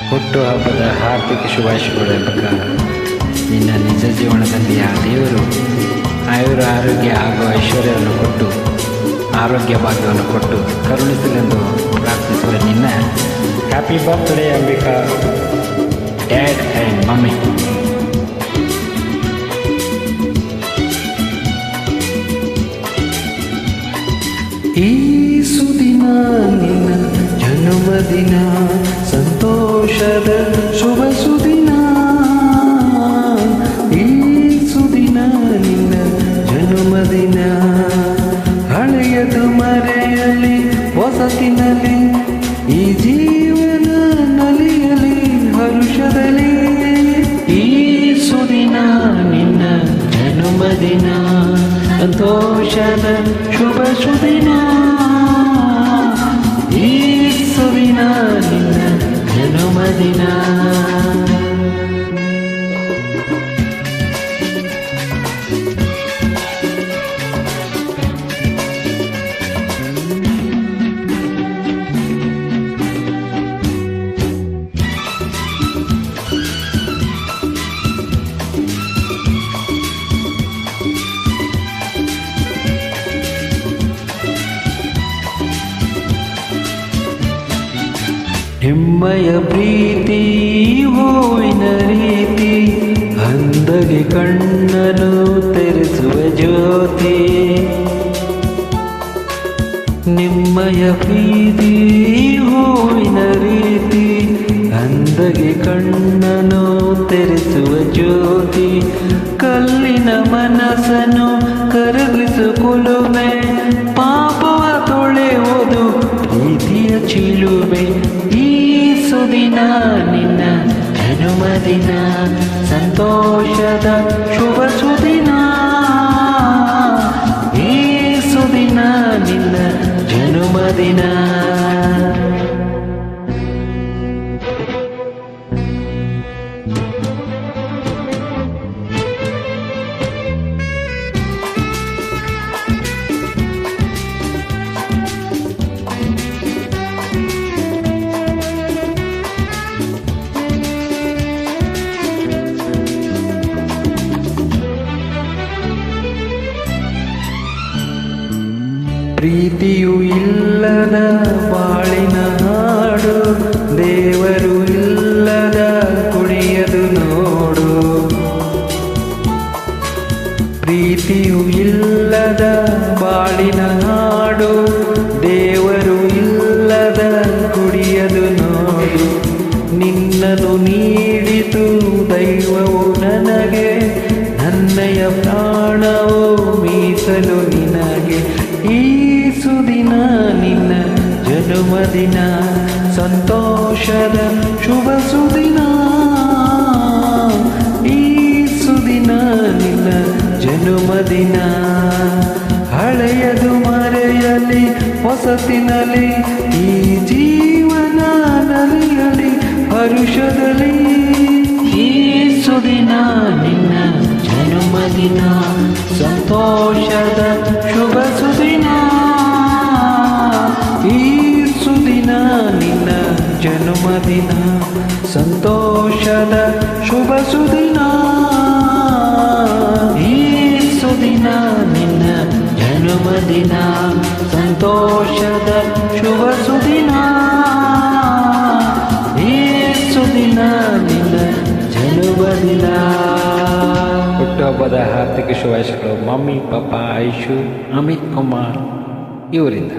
ಹುಟ್ಟುಹಬ್ಬದ ಹಾರ್ದಿಕ ಶುಭಾಶಯಗಳು ಎಂಬಕ ನಿನ್ನ ನಿಜ ಜೀವನದಲ್ಲಿ ಆ ದೇವರು ಆಯುರ ಆರೋಗ್ಯ ಹಾಗೂ ಐಶ್ವರ್ಯವನ್ನು ಕೊಟ್ಟು ಆರೋಗ್ಯ ಭಾಗ್ಯವನ್ನು ಕೊಟ್ಟು ಕರುಣಿಸಲೆಂದು ಪ್ರಾರ್ಥಿಸುವ ನಿನ್ನ happy birthday Ambika dad and mummy. ಈ ಸುದಿನ ನಿನ್ನ ಜನ್ಮದಿನ, ಸಂತೋಷದ ಶುಭ ಸುದಿನ. ಈ ಸುದಿನ ನಿನ್ನ ಜನ್ಮದಿನ, ಹಳೆಯದು ಮರೆಯಲಿ ಹೊಸತಿನಲ್ಲಿ, ಈ ಜೀವನ ನಲಿಯಲಿ ಹರುಷದಲ್ಲಿ. ಈ ಸುದಿನ ನಿನ್ನ ಜನ್ಮದಿನ, ಸಂತೋಷದ ಶುಭ ಸುದಿನ. ಈ ಸುದಿನ ನಿನ್ನ ಜನ್ಮದಿನ. ಹೆಮ್ಮೆಯ ಪ್ರೀತಿ ಹೂವಿನ ರೀತಿ, ಅಂದಗೆ ಕಣ್ಣನು ತೆರೆಸುವ ಜ್ಯೋತಿ. ನಿಮ್ಮಯ ಪ್ರೀತಿ ಹೂವಿನ ರೀತಿ, ಅಂದಗೆ ಕಣ್ಣನು ತೆರೆಸುವ ಜ್ಯೋತಿ. ಕಲ್ಲಿನ ಮನಸ್ಸನ್ನು ಕರಗಿಸು ಕುಲುಮೆ, ಪಾಪವ ತೊಳೆಯುವುದು ಪ್ರೀತಿಯ ಚಿಲುಮೆ. ಈ ಸುದಿನ ನಿನ್ನ ಜನ್ಮದಿನ, ಸಂತೋಷದ ಶುಭ ಸುದಿನ. ಈ ಸುದಿನ ನಿನ್ನ ಜನ್ಮದಿನ. ಪ್ರೀತಿಯು ಇಲ್ಲದ ಬಾಳಿನ ಹಾಡು, ದೇವರು ಇಲ್ಲದ ಕುಣಿಯದು ನೋಡು. ಪ್ರೀತಿಯು ಇಲ್ಲದ ಬಾಳಿನ ಹಾಡು, ದೇವರು ಇಲ್ಲದ ಕುಣಿಯದು ನೋಡು. ನಿನ್ನನ್ನು ನೀಡಿತು ದೈವವು ನನಗೆ, ನನ್ನಯ ಪ್ರಾಣವು ಮೀಸಲು ನಿನಗೆ. ಈ ಸುದಿನ ನಿನ್ನ ಜನ್ಮದಿನ, ಸಂತೋಷದ ಶುಭ ಸುದಿನ. ಈ ಸುದಿನ ನಿನ್ನ ಜನ್ಮದಿನ, ಹಳೆಯದು ಮರೆಯಲಿ ಹೊಸತಿನಲ್ಲಿ, ಈ ಜೀವನ ನಲಿಯಲಿ ಹರುಷದಲ್ಲಿ. ಈ ಸುದಿನ ನಿನ್ನ ಜನ್ಮದಿನ, ಸಂತೋಷದ ಶುಭ ಸುದಿನ. ಈ ಸುದಿನ ನಿನ್ನ ಜನ್ಮದಿನ, ಸಂತೋಷದ ಶುಭ ಸುದಿನ. ಈ ಸುದಿನ ನಿನ್ನ ಜನ್ಮದಿನ, ಸಂತೋಷದ ಶುಭ ಸುದಿನ. ಈ ಸುದಿನ ನಿನ್ನ ಜನ್ಮದಿನ. ಹುಟ್ಟುಹಬ್ಬದ ಹಾರ್ದಿಕ ಶುಭಾಶಯಗಳು ಮಮ್ಮಿ, ಪಾಪ, ಐಶು, ಅಮಿತ್ ಕುಮಾರ್ ಇವರಿಂದ.